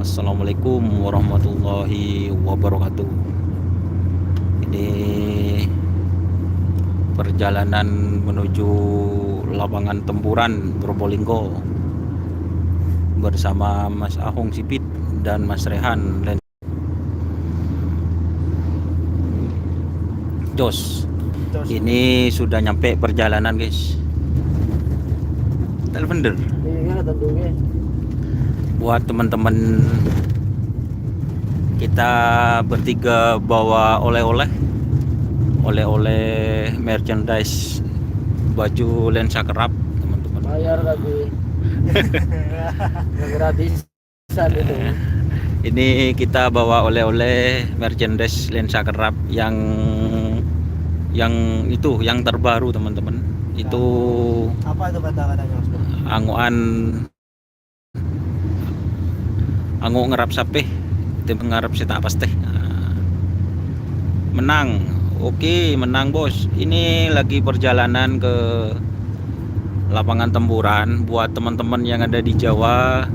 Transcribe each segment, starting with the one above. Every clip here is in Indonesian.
Assalamualaikum warahmatullahi wabarakatuh. Ini perjalanan menuju lapangan tempuran Probolinggo bersama Mas Ahong Sipit dan Mas Rehan dan Jos. Ini sudah nyampe perjalanan, guys. Telepender. Iya, tentunya. Buat teman-teman kita bertiga bawa oleh-oleh merchandise, baju lensa kerap, teman-teman. Bayar lagi. Gratisan itu. Ini kita bawa oleh-oleh merchandise lensa kerap yang terbaru, teman-teman. Itu Apa itu kata-katanya, Mas? Angu ngerap sapeh, tim ngarap setak pasti. Menang. Oke, menang, bos. Ini lagi perjalanan ke lapangan tempuran buat teman-teman yang ada di Jawa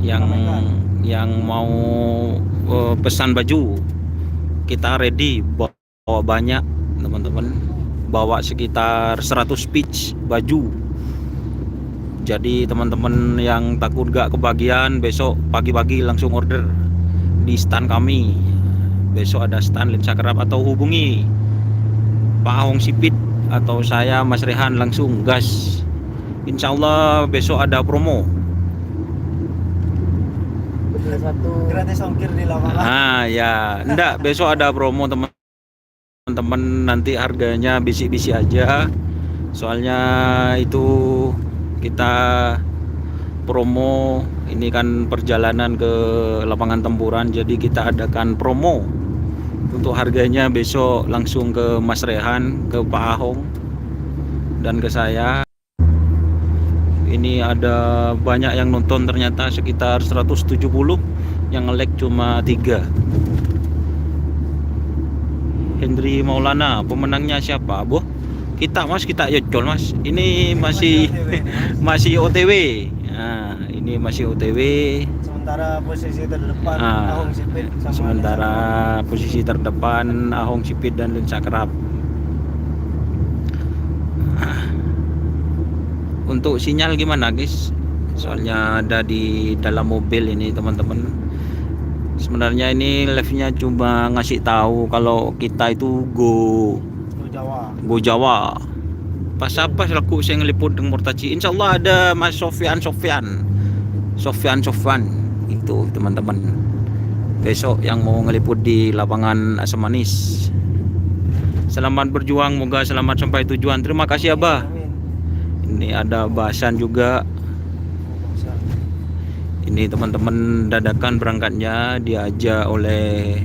yang mau pesan baju. Kita ready, bawa banyak, teman-teman. Bawa sekitar 100 piece baju. Jadi teman-teman yang takut gak kebagian, besok pagi-pagi langsung order di stand kami. Besok ada stand lensa kerap, atau hubungi Pak Ahong Sipit atau saya Mas Rehan langsung gas. Insya Allah besok ada promo. Betul, satu gratis ongkir di lapangan. Ya, enggak, besok ada promo, teman-teman. Nanti harganya bisi-bisi aja. Soalnya itu kita promo, ini kan perjalanan ke lapangan tempuran, jadi kita adakan promo. Untuk harganya besok langsung ke Mas Rehan, ke Pak Ahong, dan ke saya. Ini ada banyak yang nonton, ternyata sekitar 170, yang nge-like cuma 3. Hendri Maulana, pemenangnya siapa, Boh? Kita Yocol, Mas. Ini masih OTW. Nah, ini masih OTW. Sementara posisi terdepan Ahong Sipit sama posisi terdepan Ahong Sipit dan lensa kerap. Untuk sinyal gimana, guys? Soalnya ada di dalam mobil ini, teman-teman. Sebenarnya ini live-nya cuma ngasih tahu kalau kita itu go Jawa. Pas apa selaku saya ngeliput dengan Murtaci. Insyaallah ada Mas Sofyan itu, teman-teman. Besok yang mau ngeliput di lapangan Asam Manis. Selamat berjuang, moga selamat sampai tujuan. Terima kasih, Abah. Ini ada bahasan juga. Ini teman-teman dadakan berangkatnya, diajak oleh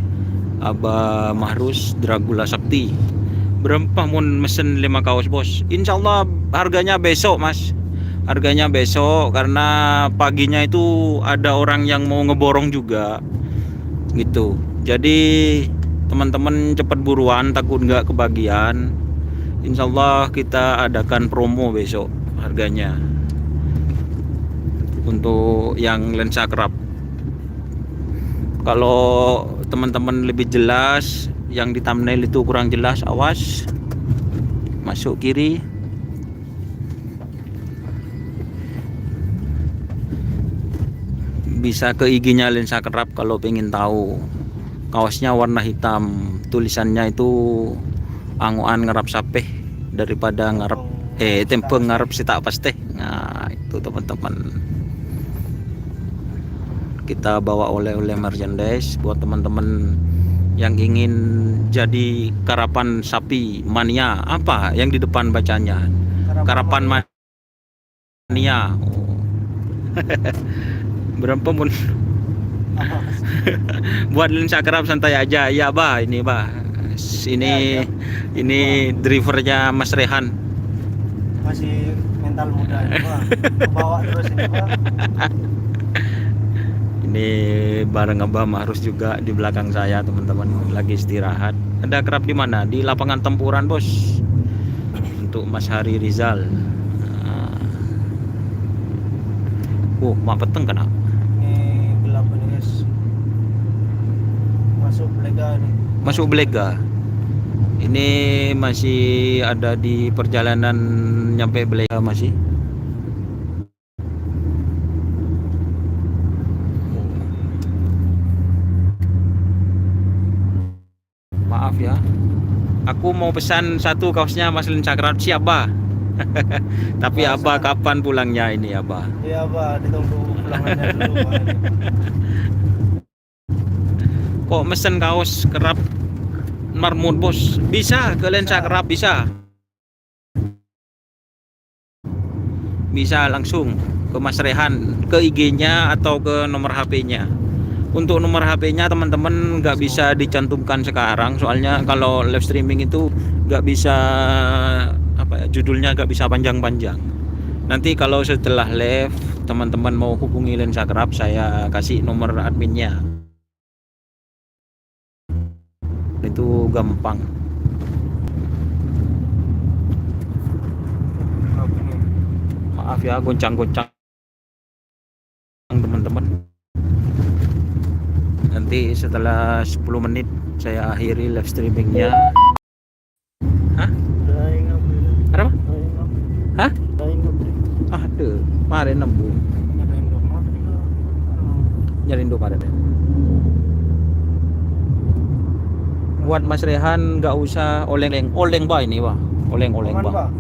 Abah Mahrus Dragula Sakti. Berapa mun mesen 5 kaos, bos? Insyaallah harganya besok, Mas. Harganya besok karena paginya itu ada orang yang mau ngeborong juga gitu. Jadi teman-teman cepat buruan, takut nggak kebagian. Insyaallah kita adakan promo besok harganya untuk yang lensa kerap. Kalau teman-teman lebih jelas, yang di thumbnail itu kurang jelas, awas, masuk kiri. Bisa ke IG-nya lensa kerap kalau pengen tahu. Kaosnya warna hitam, tulisannya itu anguan ngarap sapeh daripada ngarep tempe ngarep sitak pasti. Nah, itu teman-teman. Kita bawa oleh-oleh merchandise buat teman-teman yang ingin jadi karapan sapi mania. Apa yang di depan bacanya? Karapan mania. Berapa pun. Buat lensa kerap santai aja ya, Bah. Ini, Bah. Ini drivernya Mas Rehan. Masih mental muda ini, Pak. Bawa terus ini, Pak. Ini bareng Abah Mahrus juga di belakang saya, teman-teman, lagi istirahat. Ada kerap di mana? Di lapangan tempuran, bos. Untuk Mas Hari Rizal. Oh, mak peteng kena. Ini gelap nih guys. Masuk Belega nih. Masuk Belega. Ini masih ada di perjalanan nyampe Belega masih. Maaf ya. Aku mau pesan satu kaosnya Mas Lin Sakrat, siap bah. Tapi Masa? Abah kapan pulangnya ini Abah? Iya Pak, ditunggu pulangannya dulu Pak. Kok mesen kaos kerap marmut bos? Bisa ke lensa kerap bisa. Bisa langsung ke Mas Rehan, ke IG-nya atau ke nomor HP-nya. Untuk nomor HP-nya teman-teman nggak bisa dicantumkan sekarang, soalnya kalau live streaming itu nggak bisa apa ya, judulnya nggak bisa panjang-panjang. Nanti kalau setelah live teman-teman mau hubungi lensa kerap, saya kasih nomor adminnya. Itu gampang. Apa nih? Maaf ya goncang-goncang teman-teman. Nanti setelah 10 menit saya akhiri live streamingnya. Hah? Apa? Hah? Aduh, kemarin nembung. Nyari Indo kemarin ya. Buat Mas Rehan nggak usah oleng-oleng bah ini bah. Oleng-oleng bah.